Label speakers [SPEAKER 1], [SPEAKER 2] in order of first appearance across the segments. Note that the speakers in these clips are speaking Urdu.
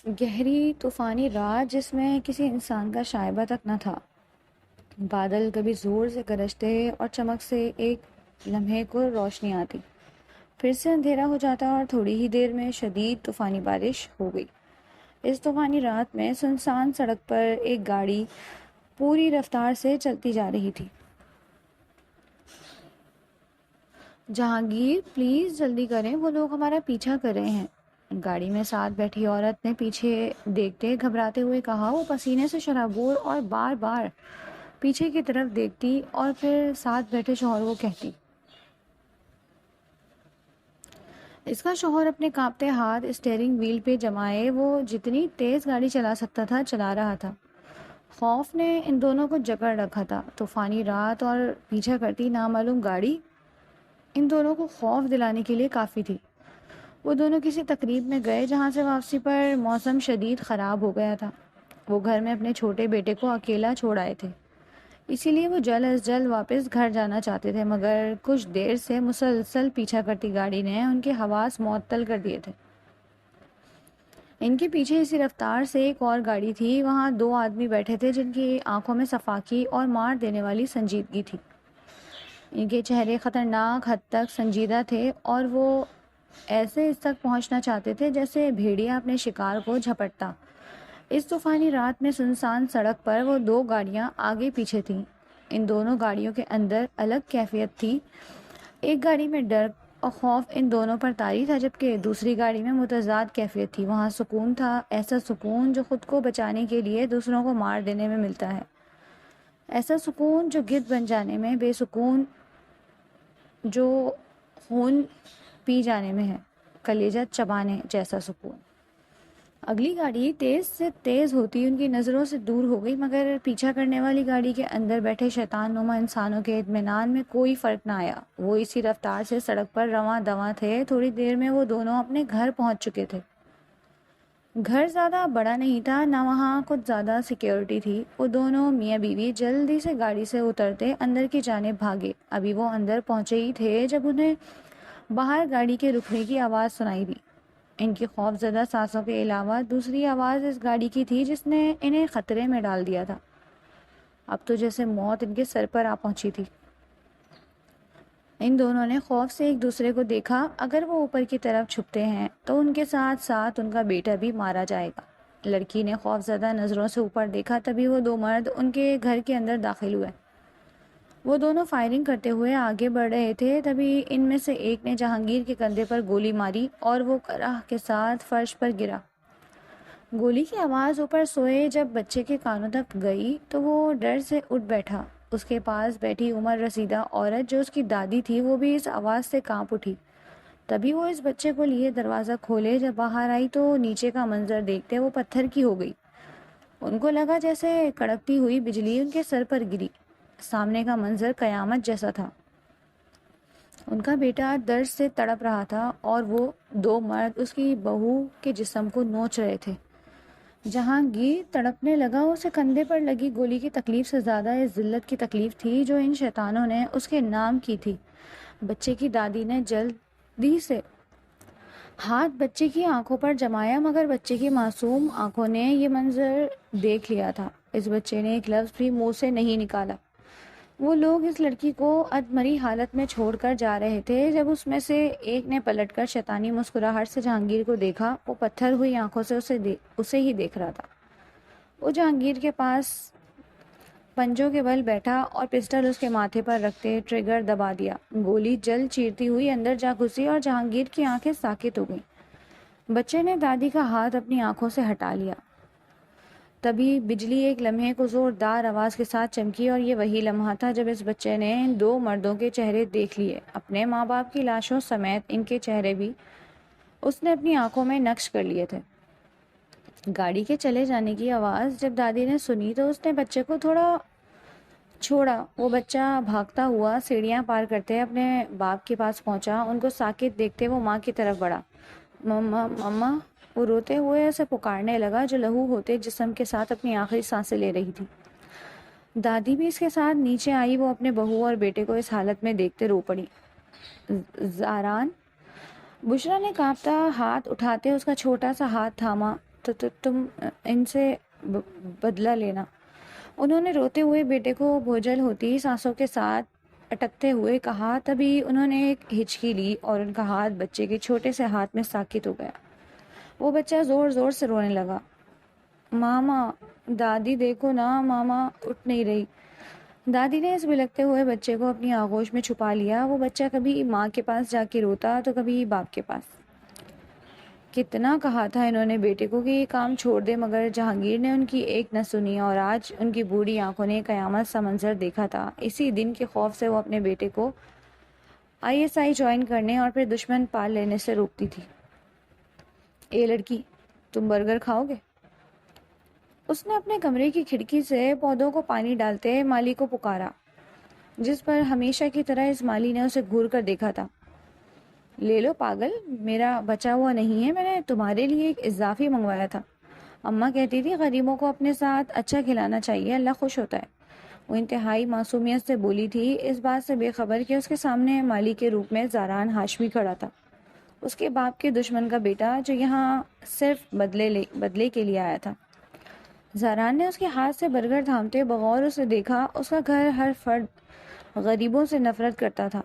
[SPEAKER 1] گہری طوفانی رات جس میں کسی انسان کا شائبہ تک نہ تھا۔ بادل کبھی زور سے گرجتے اور چمک سے ایک لمحے کو روشنی آتی، پھر سے اندھیرا ہو جاتا اور تھوڑی ہی دیر میں شدید طوفانی بارش ہو گئی۔ اس طوفانی رات میں سنسان سڑک پر ایک گاڑی پوری رفتار سے چلتی جا رہی تھی۔ جہانگیر پلیز جلدی کریں، وہ لوگ ہمارا پیچھا کر رہے ہیں، گاڑی میں ساتھ بیٹھی عورت نے پیچھے دیکھتے گھبراتے ہوئے کہا۔ وہ پسینے سے شرابور اور بار بار پیچھے کی طرف دیکھتی اور پھر ساتھ بیٹھے شوہر کو کہتی۔ اس کا شوہر اپنے کانپتے ہاتھ اسٹیئرنگ وہیل پہ جمائے وہ جتنی تیز گاڑی چلا سکتا تھا چلا رہا تھا۔ خوف نے ان دونوں کو جکڑ رکھا تھا۔ طوفانی رات اور پیچھا کرتی نامعلوم گاڑی ان دونوں کو خوف دلانے کے لیے کافی تھی۔ وہ دونوں کسی تقریب میں گئے جہاں سے واپسی پر موسم شدید خراب ہو گیا تھا۔ وہ گھر میں اپنے چھوٹے بیٹے کو اکیلا چھوڑ آئے تھے، اسی لیے وہ جلد از جلد واپس گھر جانا چاہتے تھے، مگر کچھ دیر سے مسلسل پیچھا کرتی گاڑی نے ان کے حواس معطل کر دیے تھے۔ ان کے پیچھے اسی رفتار سے ایک اور گاڑی تھی، وہاں دو آدمی بیٹھے تھے جن کی آنکھوں میں صفاقی اور مار دینے والی سنجیدگی تھی۔ ان کے چہرے خطرناک حد تک سنجیدہ تھے اور وہ ایسے اس تک پہنچنا چاہتے تھے جیسے بھیڑیا اپنے شکار کو جھپٹتا۔ اس طوفانی رات میں سنسان سڑک پر وہ دو گاڑیاں آگے پیچھے تھیں۔ ان دونوں گاڑیوں کے اندر الگ کیفیت تھی۔ ایک گاڑی میں ڈر اور خوف ان دونوں پر طاری تھا، جبکہ دوسری گاڑی میں متضاد کیفیت تھی۔ وہاں سکون تھا، ایسا سکون جو خود کو بچانے کے لیے دوسروں کو مار دینے میں ملتا ہے، ایسا سکون جو گدھ بن جانے میں، بے سکون جو خون پی جانے میں ہے، کلیجہ چبانے جیسا سکون۔ اگلی گاڑی تیز سے تیز ہوتی ان کی نظروں سے دور ہو گئی، مگر پیچھا کرنے والی گاڑی کے اندر بیٹھے شیطان نما انسانوں کے اطمینان میں کوئی فرق نہ آیا۔ وہ اسی رفتار سے سڑک پر رواں دواں تھے۔ تھوڑی دیر میں وہ دونوں اپنے گھر پہنچ چکے تھے۔ گھر زیادہ بڑا نہیں تھا، نہ وہاں کچھ زیادہ سیکیورٹی تھی۔ وہ دونوں میاں بیوی جلدی سے گاڑی سے اترتے اندر کی جانب بھاگے۔ ابھی وہ اندر پہنچے ہی تھے جب انہیں باہر گاڑی کے رکنے کی آواز سنائی دی۔ ان کی خوف زدہ سانسوں کے علاوہ دوسری آواز اس گاڑی کی تھی جس نے انہیں خطرے میں ڈال دیا تھا۔ اب تو جیسے موت ان کے سر پر آ پہنچی تھی۔ ان دونوں نے خوف سے ایک دوسرے کو دیکھا۔ اگر وہ اوپر کی طرف چھپتے ہیں تو ان کے ساتھ ساتھ ان کا بیٹا بھی مارا جائے گا۔ لڑکی نے خوف زدہ نظروں سے اوپر دیکھا، تبھی وہ دو مرد ان کے گھر کے اندر داخل ہوئے۔ وہ دونوں فائرنگ کرتے ہوئے آگے بڑھ رہے تھے، تبھی ان میں سے ایک نے جہانگیر کے کندھے پر گولی ماری اور وہ کراہ کے ساتھ فرش پر گرا۔ گولی کی آواز اوپر سوئے جب بچے کے کانوں تک گئی تو وہ ڈر سے اٹھ بیٹھا۔ اس کے پاس بیٹھی عمر رسیدہ عورت جو اس کی دادی تھی، وہ بھی اس آواز سے کانپ اٹھی۔ تبھی وہ اس بچے کو لیے دروازہ کھولے۔ جب باہر آئی تو نیچے کا منظر دیکھتے وہ پتھر کی ہو گئی۔ ان کو لگا جیسے کڑکتی ہوئی بجلی ان کے سر پر گری۔ سامنے کا منظر قیامت جیسا تھا۔ ان کا بیٹا درد سے تڑپ رہا تھا اور وہ دو مرد اس کی بہو کے جسم کو نوچ رہے تھے۔ جہانگیر تڑپنے لگا۔ اسے کندھے پر لگی گولی کی تکلیف سے زیادہ اس ذلت کی تکلیف تھی جو ان شیطانوں نے اس کے نام کی تھی۔ بچے کی دادی نے جلدی سے ہاتھ بچے کی آنکھوں پر جمایا، مگر بچے کی معصوم آنکھوں نے یہ منظر دیکھ لیا تھا۔ اس بچے نے ایک لفظ بھی منہ سے نہیں نکالا۔ وہ لوگ اس لڑکی کو ادمری حالت میں چھوڑ کر جا رہے تھے جب اس میں سے ایک نے پلٹ کر شیطانی مسکراہٹ سے جہانگیر کو دیکھا۔ وہ پتھر ہوئی آنکھوں سے اسے ہی دیکھ رہا تھا۔ وہ جہانگیر کے پاس پنجوں کے بل بیٹھا اور پسٹل اس کے ماتھے پر رکھتے ٹریگر دبا دیا۔ گولی جل چیرتی ہوئی اندر جا گھسی اور جہانگیر کی آنکھیں ساکت ہو گئیں۔ بچے نے دادی کا ہاتھ اپنی آنکھوں سے ہٹا لیا۔ تبھی بجلی ایک لمحے کو زوردار آواز کے ساتھ چمکی اور یہ وہی لمحہ تھا جب اس بچے نے ان دو مردوں کے چہرے دیکھ لیے، اپنے ماں باپ کی لاشوں سمیت ان کے چہرے بھی اس نے اپنی آنکھوں میں نقش کر لیے تھے۔ گاڑی کے چلے جانے کی آواز جب دادی نے سنی تو اس نے بچے کو تھوڑا چھوڑا۔ وہ بچہ بھاگتا ہوا سیڑھیاں پار کرتے اپنے باپ کے پاس پہنچا۔ ان کو ساکت دیکھتے وہ ماں کی طرف بڑھا۔ مما مما، وہ روتے ہوئے اسے پکارنے لگا جو لہو ہوتے جسم کے ساتھ اپنی آخری سانسیں لے رہی تھی۔ دادی بھی اس کے ساتھ نیچے آئی۔ وہ اپنے بہو اور بیٹے کو اس حالت میں دیکھتے رو پڑی۔ زاران، بشرا نے کانپتا ہاتھ اٹھاتے اس کا چھوٹا سا ہاتھ تھاما۔ تو تم ان سے بدلہ لینا۔ انہوں نے روتے ہوئے بیٹے کو بوجھل ہوتی سانسوں کے ساتھ اٹکتے ہوئے کہا۔ تبھی انہوں نے ایک ہچکی لی اور ان کا ہاتھ بچے کے چھوٹے سے ہاتھ میں ساکت ہو گیا۔ وہ بچہ زور زور سے رونے لگا۔ ماما، دادی دیکھو نا، ماما اٹھ نہیں رہی۔ دادی نے اس بلکتے ہوئے بچے کو اپنی آغوش میں چھپا لیا۔ وہ بچہ کبھی ماں کے پاس جا کے روتا تو کبھی باپ کے پاس۔ کتنا کہا تھا انہوں نے بیٹے کو کہ یہ کام چھوڑ دے، مگر جہانگیر نے ان کی ایک نہ سنی، اور آج ان کی بوڑھی آنکھوں نے قیامت سا منظر دیکھا تھا۔ اسی دن کے خوف سے وہ اپنے بیٹے کو ISI جوائن کرنے اور پھر دشمن پال لینے سے روکتی تھی۔ اے لڑکی، تم برگر کھاؤ گے؟ اس نے اپنے کمرے کی کھڑکی سے پودوں کو پانی ڈالتے مالی کو پکارا، جس پر ہمیشہ کی طرح اس مالی نے اسے گھور کر دیکھا تھا۔ لے لو پاگل، میرا بچا ہوا نہیں ہے، میں نے تمہارے لیے ایک اضافی منگوایا تھا۔ اماں کہتی تھی غریبوں کو اپنے ساتھ اچھا کھلانا چاہیے، اللہ خوش ہوتا ہے۔ وہ انتہائی معصومیت سے بولی تھی، اس بات سے بے خبر کہ اس کے سامنے مالی کے روپ میں زاران ہاشمی کھڑا تھا، اس کے باپ کے دشمن کا بیٹا، جو یہاں صرف بدلے کے لیے آیا تھا۔ زاران نے اس کے ہاتھ سے برگر تھامتے بغور اسے دیکھا۔ اس کا گھر ہر فرد غریبوں سے نفرت کرتا تھا،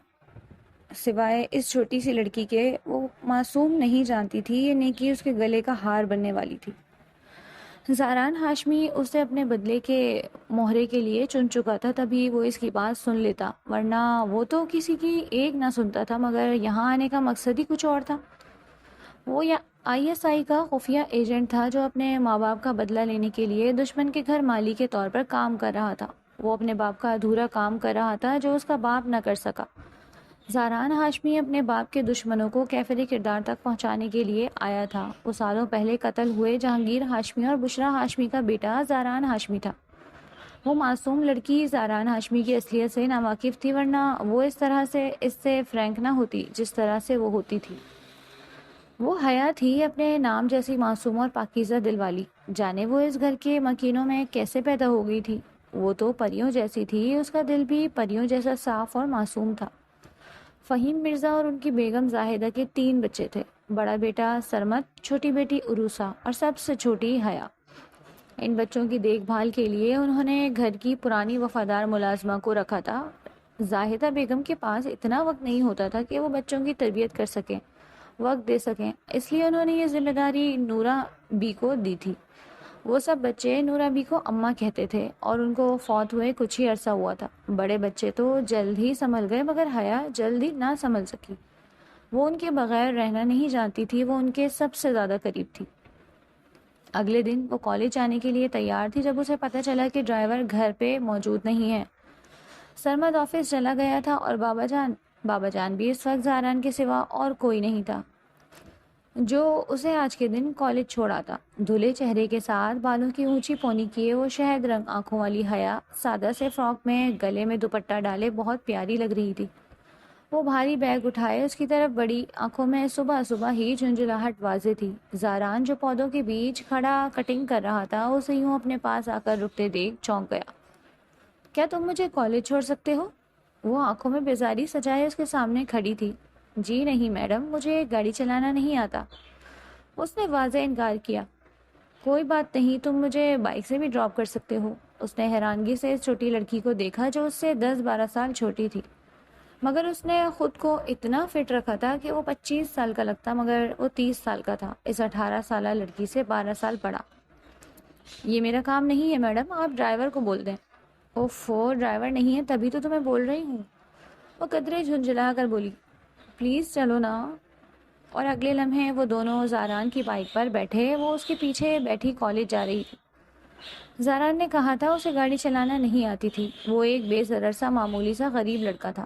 [SPEAKER 1] سوائے اس چھوٹی سی لڑکی کے۔ وہ معصوم نہیں جانتی تھی یہ نیکی اس کے گلے کا ہار بننے والی تھی۔ زاران ہاشمی اسے اپنے بدلے کے مہرے کے لیے چن چکا تھا، تبھی وہ اس کی بات سن لیتا، ورنہ وہ تو کسی کی ایک نہ سنتا تھا، مگر یہاں آنے کا مقصد ہی کچھ اور تھا۔ وہ ISI کا خفیہ ایجنٹ تھا جو اپنے ماں باپ کا بدلہ لینے کے لیے دشمن کے گھر مالی کے طور پر کام کر رہا تھا۔ وہ اپنے باپ کا ادھورا کام کر رہا تھا جو اس کا باپ نہ کر سکا۔ زاران ہاشمی اپنے باپ کے دشمنوں کو کیفر کردار تک پہنچانے کے لیے آیا تھا۔ وہ سالوں پہلے قتل ہوئے جہانگیر ہاشمی اور بشرا ہاشمی کا بیٹا زاران ہاشمی تھا۔ وہ معصوم لڑکی زاران ہاشمی کی اصلیت سے ناواقف تھی، ورنہ وہ اس سے فرینک نہ ہوتی جس طرح سے وہ ہوتی تھی۔ وہ حیا تھی اپنے نام جیسی معصوم اور پاکیزہ دل والی، جانے وہ اس گھر کے مکینوں میں کیسے پیدا ہو گئی تھی۔ وہ تو پریوں جیسی تھی، اس کا دل بھی پریوں جیسا صاف اور معصوم تھا۔ فہیم مرزا اور ان کی بیگم زاہدہ کے 3 بچے تھے، بڑا بیٹا سرمد، چھوٹی بیٹی عروسہ اور سب سے چھوٹی حیا۔ ان بچوں کی دیکھ بھال کے لیے انہوں نے گھر کی پرانی وفادار ملازمہ کو رکھا تھا۔ زاہدہ بیگم کے پاس اتنا وقت نہیں ہوتا تھا کہ وہ بچوں کی تربیت کر سکیں، وقت دے سکیں، اس لیے انہوں نے یہ ذمہ داری نورا بی کو دی تھی۔ وہ سب بچے نورا بی کو اماں کہتے تھے، اور ان کو فوت ہوئے کچھ ہی عرصہ ہوا تھا۔ بڑے بچے تو جلد ہی سنبھل گئے، مگر حیا جلد ہی نہ سنبھل سکی۔ وہ ان کے بغیر رہنا نہیں جانتی تھی، وہ ان کے سب سے زیادہ قریب تھی۔ اگلے دن وہ کالج جانے کے لیے تیار تھی جب اسے پتہ چلا کہ ڈرائیور گھر پہ موجود نہیں ہے۔ سرمد آفس چلا گیا تھا اور بابا جان بھی اس وقت زاران کے سوا اور کوئی نہیں تھا جو اسے آج کے دن کالج چھوڑا تھا۔ دھلے چہرے کے ساتھ بالوں کی اونچی پونی کیے وہ شہد رنگ آنکھوں والی حیا سادہ سے فراک میں گلے میں دوپٹہ ڈالے بہت پیاری لگ رہی تھی۔ وہ بھاری بیگ اٹھائے اس کی طرف بڑی، آنکھوں میں صبح صبح ہی جھنجھلاہٹ واضح تھی۔ زاران جو پودوں کے بیچ کھڑا کٹنگ کر رہا تھا اسے یوں اپنے پاس آ کر رکتے دیکھ چونک گیا۔ کیا تم مجھے کالج چھوڑ سکتے ہو؟ وہ آنکھوں میں بیزاری سجائے اس کے سامنے کھڑی تھی۔ جی نہیں میڈم، مجھے گاڑی چلانا نہیں آتا، اس نے واضح انکار کیا۔ کوئی بات نہیں، تم مجھے بائک سے بھی ڈراپ کر سکتے ہو۔ اس نے حیرانگی سے اس چھوٹی لڑکی کو دیکھا جو اس سے 10-12 سال چھوٹی تھی، مگر اس نے خود کو اتنا فٹ رکھا تھا کہ وہ 25 سال کا لگتا، مگر وہ 30 سال کا تھا، اس 18 سالہ لڑکی سے 12 سال بڑا۔ یہ میرا کام نہیں ہے میڈم، آپ ڈرائیور کو بول دیں۔ اوفو، ڈرائیور نہیں ہے تبھی تو تمہیں بول رہی ہوں، وہ قدرے جھنجھلا کر بولی۔ پلیز چلو نا۔ اور اگلے لمحے وہ دونوں زاران کی بائک پر بیٹھے، وہ اس کے پیچھے بیٹھی کالج جا رہی تھی۔ زاران نے کہا تھا اسے گاڑی چلانا نہیں آتی تھی۔ وہ ایک بے ضرر سا معمولی سا غریب لڑکا تھا۔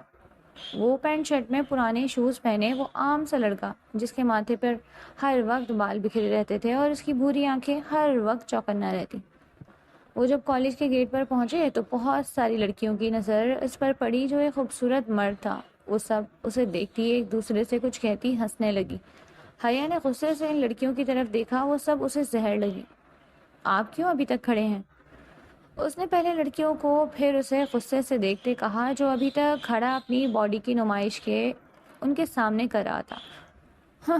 [SPEAKER 1] وہ پینٹ شرٹ میں پرانے شوز پہنے وہ عام سا لڑکا جس کے ماتھے پر ہر وقت بال بکھرے رہتے تھے اور اس کی بھوری آنکھیں ہر وقت چوکنا رہتی۔ وہ جب کالج کے گیٹ پر پہنچے تو بہت ساری لڑکیوں کی نظر اس پر پڑی جو ایک خوبصورت مرد تھا۔ وہ سب اسے دیکھتی ایک دوسرے سے کچھ کہتی ہنسنے لگی۔ حیا نے غصے سے ان لڑکیوں کی طرف دیکھا، وہ سب اسے زہر لگی۔ آپ کیوں ابھی تک کھڑے ہیں؟ اس نے پہلے لڑکیوں کو پھر اسے غصے سے دیکھتے کہا جو ابھی تک کھڑا اپنی باڈی کی نمائش کے ان کے سامنے کر رہا تھا۔ ہاں،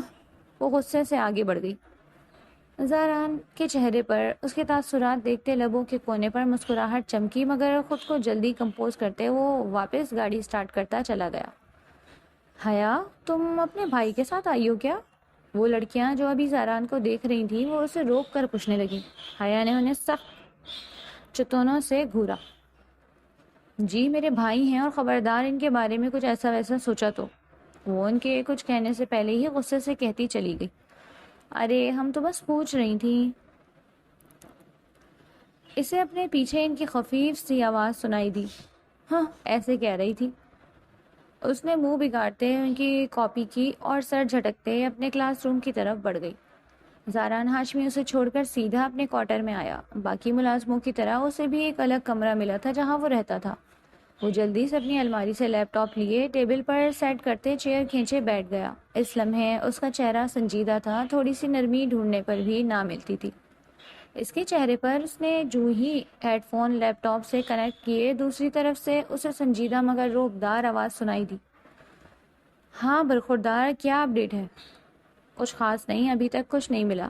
[SPEAKER 1] وہ غصے سے آگے بڑھ گئی۔ زاران کے چہرے پر اس کے تاثرات دیکھتے لبوں کے کونے پر مسکراہٹ چمکی، مگر خود کو جلدی کمپوز کرتے وہ واپس گاڑی سٹارٹ کرتا چلا گیا۔ حیا، تم اپنے بھائی کے ساتھ آئی ہو کیا؟ وہ لڑکیاں جو ابھی زاران کو دیکھ رہی تھیں وہ اسے روک کر پوچھنے لگیں۔ حیا نے انہیں سخت چتونوں سے گھورا۔ جی میرے بھائی ہیں، اور خبردار ان کے بارے میں کچھ ایسا ویسا سوچا تو۔ وہ ان کے کچھ کہنے سے پہلے ہی غصے سے کہتی چلی گئی، ارے ہم تو بس پوچھ رہی تھیں۔ اسے اپنے پیچھے ان کی خفیف سی آواز سنائی دی، ہاں ایسے کہہ رہی تھی۔ اس نے منہ بگاڑتے ان کی کاپی کی اور سر جھٹکتے اپنے کلاس روم کی طرف بڑھ گئی۔ زاران ہاشمی اسے چھوڑ کر سیدھا اپنے کوارٹر میں آیا۔ باقی ملازموں کی طرح اسے بھی ایک الگ کمرہ ملا تھا جہاں وہ رہتا تھا۔ وہ جلدی سے اپنی الماری سے لیپ ٹاپ لیے ٹیبل پر سیٹ کرتے چیئر کھینچے بیٹھ گیا۔ اس لمحے اس کا چہرہ سنجیدہ تھا، تھوڑی سی نرمی ڈھونڈنے پر بھی نہ ملتی تھی اس کے چہرے پر۔ اس نے جو ہی ہیڈ فون لیپ ٹاپ سے کنیکٹ کیے، دوسری طرف سے اسے سنجیدہ مگر روبدار آواز سنائی دی، ہاں برخوردار، کیا اپڈیٹ ہے؟ کچھ خاص نہیں، ابھی تک کچھ نہیں ملا۔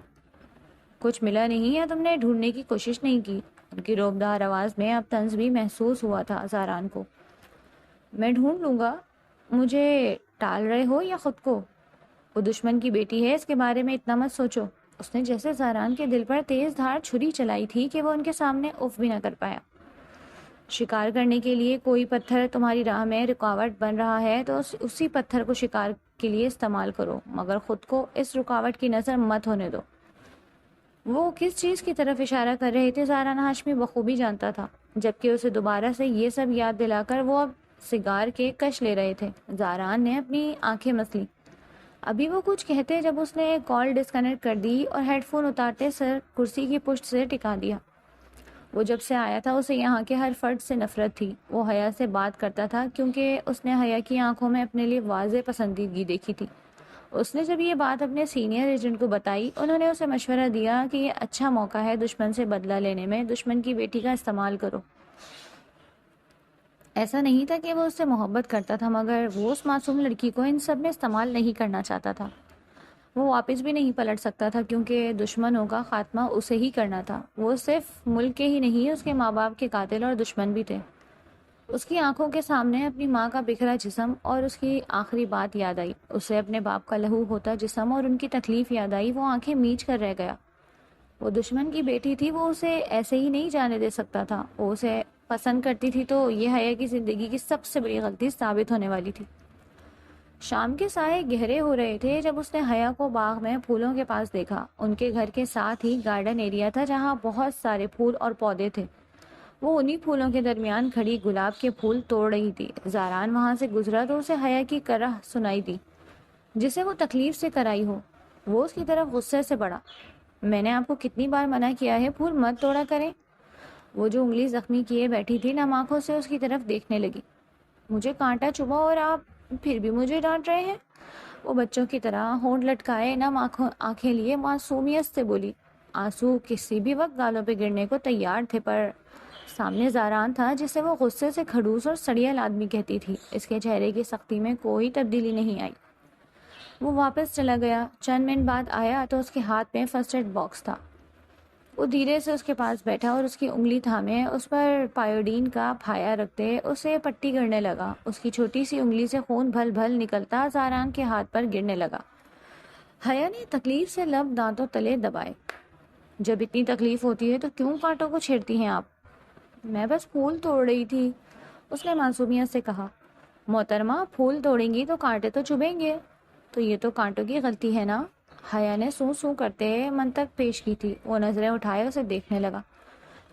[SPEAKER 1] کچھ ملا نہیں یا تم نے ڈھونڈنے کی کوشش نہیں کی؟ ان کی روبدار آواز میں اب طنز بھی محسوس ہوا تھا زاران کو۔ میں ڈھونڈ لوں گا۔ مجھے ٹال رہے ہو یا خود کو؟ وہ دشمن کی بیٹی ہے، اس کے بارے میں اتنا مت سوچو۔ اس نے جیسے زاران کے دل پر تیز دھار چھری چلائی تھی کہ وہ ان کے سامنے اف بھی نہ کر پایا۔ شکار کرنے کے لیے کوئی پتھر تمہاری راہ میں رکاوٹ بن رہا ہے تو اسی پتھر کو شکار کے لیے استعمال کرو، مگر خود کو اس رکاوٹ کی نظر مت ہونے دو۔ وہ کس چیز کی طرف اشارہ کر رہے تھے زاران ہاشمی بخوبی جانتا تھا، جبکہ اسے دوبارہ سے یہ سب یاد دلا کر وہ اب سگار کے کش لے رہے تھے۔ زاران نے اپنی آنکھیں مسلی۔ ابھی وہ کچھ کہتے جب اس نے کال ڈسکنیکٹ کر دی اور ہیڈ فون اتارتے سر کرسی کی پشت سے ٹکا دیا۔ وہ جب سے آیا تھا اسے یہاں کے ہر فرد سے نفرت تھی۔ وہ حیا سے بات کرتا تھا کیونکہ اس نے حیا کی آنکھوں میں اپنے لیے واضح پسندیدگی دیکھی تھی۔ اس نے جب یہ بات اپنے سینئر ایجنٹ کو بتائی، انہوں نے اسے مشورہ دیا کہ یہ اچھا موقع ہے دشمن سے بدلہ لینے میں، دشمن کی بیٹی کا استعمال کرو۔ ایسا نہیں تھا کہ وہ اس سے محبت کرتا تھا، مگر وہ اس معصوم لڑکی کو ان سب میں استعمال نہیں کرنا چاہتا تھا۔ وہ واپس بھی نہیں پلٹ سکتا تھا کیونکہ دشمنوں کا خاتمہ اسے ہی کرنا تھا۔ وہ صرف ملک کے ہی نہیں، اس کے ماں باپ کے قاتل اور دشمن بھی تھے۔ اس کی آنکھوں کے سامنے اپنی ماں کا بکھرا جسم اور اس کی آخری بات یاد آئی۔ اسے اپنے باپ کا لہو ہوتا جسم اور ان کی تکلیف یاد آئی۔ وہ آنکھیں میچ کر رہ گیا۔ وہ دشمن کی بیٹی تھی، وہ اسے ایسے ہی نہیں جانے دے سکتا تھا۔ وہ اسے پسند کرتی تھی تو یہ حیا کی زندگی کی سب سے بڑی غلطی ثابت ہونے والی تھی۔ شام کے سائے گہرے ہو رہے تھے جب اس نے حیا کو باغ میں پھولوں کے پاس دیکھا۔ ان کے گھر کے ساتھ ہی گارڈن ایریا تھا جہاں بہت سارے پھول اور پودے تھے۔ وہ انہی پھولوں کے درمیان کھڑی گلاب کے پھول توڑ رہی تھی۔ زاران وہاں سے گزرا تو اسے حیا کی کرہ سنائی دی، جسے وہ تکلیف سے کرائی ہو۔ وہ اس کی طرف غصے سے بڑھا، میں نے آپ کو کتنی بار منع کیا ہے پھول مت توڑا کریں؟ وہ جو انگلی زخمی کیے بیٹھی تھی نم آنکھوں سے اس کی طرف دیکھنے لگی۔ مجھے کانٹا چبھا اور آپ پھر بھی مجھے ڈانٹ رہے ہیں؟ وہ بچوں کی طرح ہونٹ لٹکائے نم آنکھیں لیے معصومیت سے بولی۔ آنسو کسی بھی وقت گالوں پہ گرنے کو تیار تھے، پر سامنے زاران تھا جسے وہ غصے سے کھڑوس اور سڑیل آدمی کہتی تھی۔ اس کے چہرے کی سختی میں کوئی تبدیلی نہیں آئی۔ وہ واپس چلا گیا۔ چند منٹ بعد آیا تو اس کے ہاتھ میں فرسٹ ایڈ باکس تھا۔ وہ دھیرے سے اس کے پاس بیٹھا اور اس کی انگلی تھامے اس پر پائیوڈین کا پھایا رکھتے اسے پٹی کرنے لگا۔ اس کی چھوٹی سی انگلی سے خون بھل بھل نکلتا زاران کے ہاتھ پر گرنے لگا۔ حیا نے تکلیف سے لب دانتوں تلے دبائے۔ جب اتنی تکلیف ہوتی ہے تو کیوں کانٹوں کو چھیڑتی ہیں آپ؟ میں بس پھول توڑ رہی تھی، اس نے معصومیت سے کہا۔ محترمہ، پھول توڑیں گی تو کانٹے تو چبھیں گے، تو یہ تو کانٹوں کی غلطی ہے نا؟ حیا نے سوں سوں کرتے منطق پیش کی تھی۔ وہ نظریں اٹھائے اسے دیکھنے لگا۔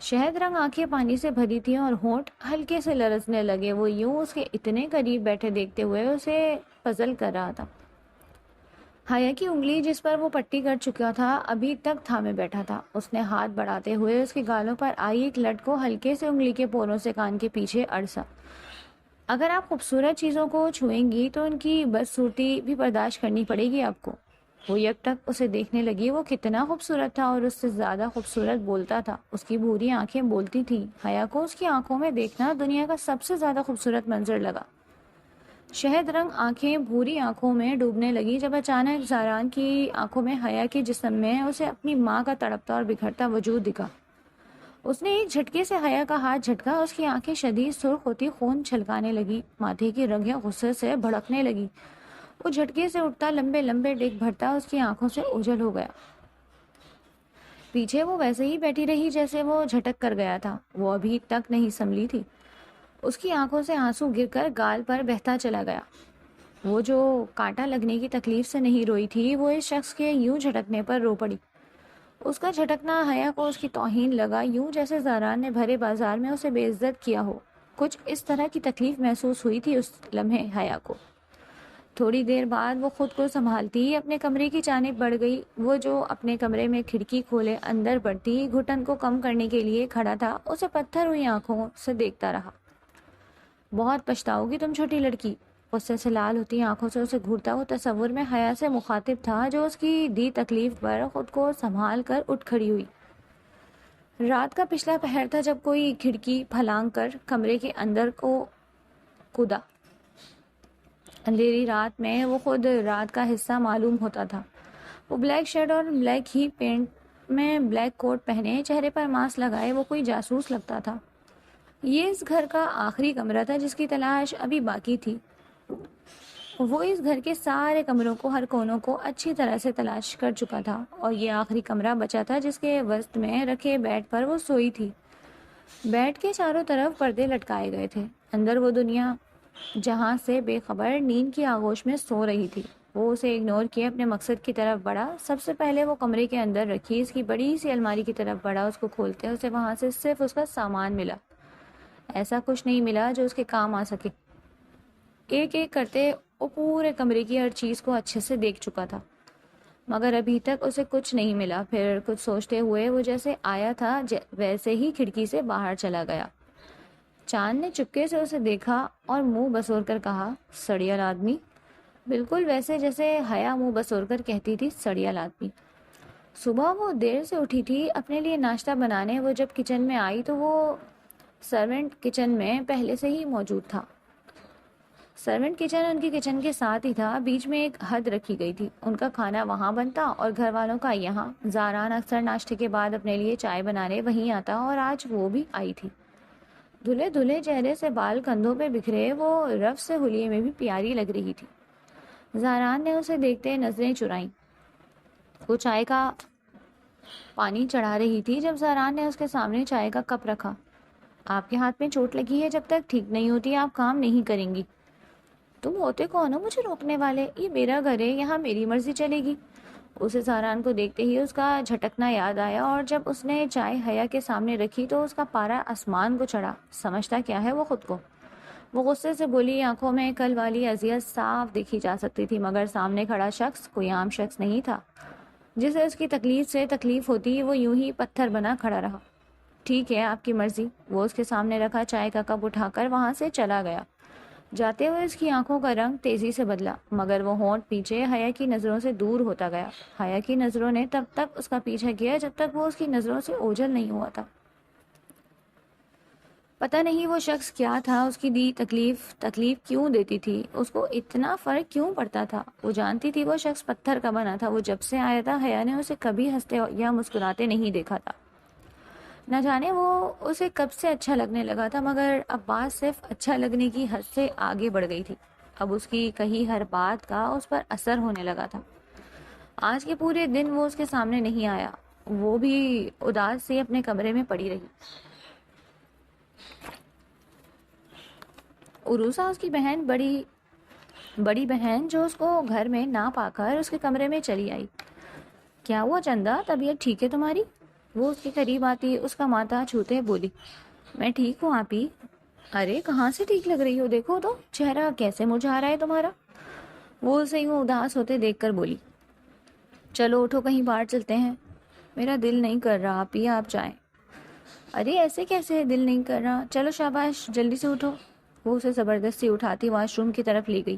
[SPEAKER 1] شہد رنگ آنکھیں پانی سے بھری تھیں اور ہونٹ ہلکے سے لرزنے لگے۔ وہ یوں اس کے اتنے قریب بیٹھے دیکھتے ہوئے اسے پزل کر رہا تھا۔ حیا کی انگلی جس پر وہ پٹی کر چکا تھا ابھی تک تھامے بیٹھا تھا۔ اس نے ہاتھ بڑھاتے ہوئے اس کے گالوں پر آئی ایک لٹ کو ہلکے سے انگلی کے پوروں سے کان کے پیچھے اڑسا۔ اگر آپ خوبصورت چیزوں کو چھوئیں گی تو ان کی بدصورتی بھی برداشت کرنی پڑے گی آپ کو۔ وہ یک ٹک اسے دیکھنے لگی۔ وہ کتنا خوبصورت تھا اور اس سے زیادہ خوبصورت بولتا تھا۔ اس کی بھوری آنکھیں بولتی تھیں۔ حیا کو اس کی آنکھوں میں دیکھنا دنیا کا سب سے زیادہ خوبصورت منظر لگا۔ شہد رنگ آنکھیں بھوری آنکھوں میں ڈوبنے لگی جب اچانک زاران کی آنکھوں میں حیا کے جسم میں اسے اپنی ماں کا تڑپتا اور بکھرتا وجود دکھا۔ اس نے ایک جھٹکے سے حیا کا ہاتھ جھٹکا، اس کی آنکھیں شدید سرخ ہوتی خون چھلکانے لگی، ماتھے کی رگیں غصے سے بھڑکنے لگی۔ وہ جھٹکے سے اٹھتا، لمبے لمبے ڈگ بھرتا اس کی آنکھوں سے اوجھل ہو گیا۔ پیچھے وہ ویسے ہی بیٹھی رہی جیسے وہ جھٹک کر گیا تھا، وہ ابھی تک نہیں سنبھلی تھی۔ اس کی آنکھوں سے آنسو گر کر گال پر بہتا چلا گیا۔ وہ جو کانٹا لگنے کی تکلیف سے نہیں روئی تھی، وہ اس شخص کے یوں جھٹکنے پر رو پڑی۔ اس کا جھٹکنا حیا کو اس کی توہین لگا، یوں جیسے زاران نے بھرے بازار میں اسے بے عزت کیا ہو۔ کچھ اس طرح کی تکلیف محسوس ہوئی تھی اس لمحے حیا کو۔ تھوڑی دیر بعد وہ خود کو سنبھالتی اپنے کمرے کی جانب بڑھ گئی۔ وہ جو اپنے کمرے میں کھڑکی کھولے اندر بڑھتی گھٹن کو کم کرنے کے لیے کھڑا تھا، اسے پتھر ہوئی آنکھوں سے دیکھتا رہا۔ بہت پچھتاؤ گی تم چھوٹی لڑکی۔ غصے سے لال ہوتی آنکھوں سے اسے گھورتا وہ تصور میں حیا سے مخاطب تھا، جو اس کی دی تکلیف پر خود کو سنبھال کر اٹھ کھڑی ہوئی۔ رات کا پچھلا پہر تھا جب کوئی کھڑکی پھلانگ کر کمرے کے اندر کو کودا۔ اندھیری رات میں وہ خود رات کا حصہ معلوم ہوتا تھا۔ وہ بلیک شرٹ اور بلیک ہی پینٹ میں بلیک کوٹ پہنے، چہرے پر ماسک لگائے وہ کوئی جاسوس لگتا تھا۔ یہ اس گھر کا آخری کمرہ تھا جس کی تلاش ابھی باقی تھی۔ وہ اس گھر کے سارے کمروں کو، ہر کونوں کو اچھی طرح سے تلاش کر چکا تھا، اور یہ آخری کمرہ بچا تھا جس کے وسط میں رکھے بیڈ پر وہ سوئی تھی۔ بیڈ کے چاروں طرف پردے لٹکائے گئے تھے۔ اندر وہ دنیا جہاں سے بے خبر نیند کی آغوش میں سو رہی تھی۔ وہ اسے اگنور کیے اپنے مقصد کی طرف بڑھا۔ سب سے پہلے وہ کمرے کے اندر رکھی اس کی بڑی سی الماری کی طرف بڑھا۔ اس کو کھولتے اسے وہاں سے صرف اس کا سامان ملا۔ ایسا کچھ نہیں ملا جو اس کے کام آ سکے۔ ایک ایک کرتے وہ پورے کمرے کی ہر چیز کو اچھے سے دیکھ چکا تھا، مگر ابھی تک اسے کچھ نہیں ملا۔ پھر کچھ سوچتے ہوئے وہ جیسے آیا تھا ویسے ہی کھڑکی سے باہر چلا گیا۔ چاند نے چپکے سے اسے دیکھا اور منہ بسور کر کہا، سڑیال آدمی۔ بالکل ویسے جیسے حیا منہ بسور کر کہتی تھی، سڑیال آدمی۔ صبح وہ دیر سے اٹھی تھی اپنے لیے ناشتہ بنانے۔ وہ جب کچن میں آئی تو وہ سرونٹ کچن میں پہلے سے ہی موجود تھا۔ سرونٹ کچن ان کی کچن کے ساتھ ہی تھا، بیچ میں ایک حد رکھی گئی تھی۔ ان کا کھانا وہاں بنتا اور گھر والوں کا یہاں۔ زاران اکثر ناشتے کے بعد اپنے لیے چائے بنانے وہیں آتا، اور آج وہ بھی آئی تھی۔ دھلے دھلے چہرے سے بال کندھوں پہ بکھرے، وہ رف سے حلیے میں بھی پیاری لگ رہی تھی۔ زاران نے اسے دیکھتے نظریں چرائیں۔ وہ چائے کا پانی چڑھا رہی تھی جب زاران نے اس کے سامنے چائے کا کپ رکھا۔ آپ کے ہاتھ میں چوٹ لگی ہے، جب تک ٹھیک نہیں ہوتی آپ کام نہیں کریں گی۔ تم ہوتے کون ہو مجھے روکنے والے؟ یہ میرا گھر ہے، یہاں میری مرضی چلے گی۔ اسے زاران کو دیکھتے ہی اس کا جھٹکنا یاد آیا، اور جب اس نے چائے حیا کے سامنے رکھی تو اس کا پارا آسمان کو چڑھا۔ سمجھتا کیا ہے وہ خود کو؟ وہ غصے سے بولی، آنکھوں میں کل والی اذیت صاف دیکھی جا سکتی تھی، مگر سامنے کھڑا شخص کوئی عام شخص نہیں تھا جسے اس کی تکلیف سے تکلیف ہوتی۔ وہ یوں ہی پتھر بنا کھڑا رہا۔ ٹھیک ہے، آپ کی مرضی۔ وہ اس کے سامنے رکھا چائے کا کپ اٹھا کر وہاں سے چلا گیا۔ جاتے ہوئے اس کی آنکھوں کا رنگ تیزی سے بدلا، مگر وہ ہونٹ پیچھے حیا کی نظروں سے دور ہوتا گیا۔ حیا کی نظروں نے تب تک اس کا پیچھا کیا جب تک وہ اس کی نظروں سے اوجھل نہیں ہوا تھا۔ پتہ نہیں وہ شخص کیا تھا، اس کی دی تکلیف کیوں دیتی تھی، اس کو اتنا فرق کیوں پڑتا تھا۔ وہ جانتی تھی وہ شخص پتھر کا بنا تھا۔ وہ جب سے آیا تھا حیا نے اسے کبھی ہنستے یا مسکراتے نہیں دیکھا تھا۔ نہ جانے وہ اسے کب سے اچھا لگنے لگا تھا، مگر اب بات صرف اچھا لگنے کی حد سے آگے بڑھ گئی تھی۔ اب اس کی کہی ہر بات کا اس پر اثر ہونے لگا تھا۔ آج کے پورے دن وہ اس کے سامنے نہیں آیا، وہ بھی اداس سے اپنے کمرے میں پڑی رہی۔ عروسہ اس کی بڑی بہن جو اس کو گھر میں نہ پا کر اس کے کمرے میں چلی آئی۔ کیا ہوا چندا، طبیعت ٹھیک ہے تمہاری؟ وہ اس کے قریب آتی اس کا ماتھا چھوتے بولی، میں ٹھیک ہوں آپی۔ ارے کہاں سے ٹھیک لگ رہی ہو، دیکھو تو چہرہ کیسے مرجھا رہا ہے تمہارا۔ وہ اسے یوں اداس ہوتے دیکھ کر بولی، چلو اٹھو کہیں باہر چلتے ہیں۔ میرا دل نہیں کر رہا آپی، آپ جائیں۔ ارے ایسے کیسے دل نہیں کر رہا، چلو شاباش جلدی سے اٹھو۔ وہ اسے زبردستی اٹھاتی واش روم کی طرف لے گئی۔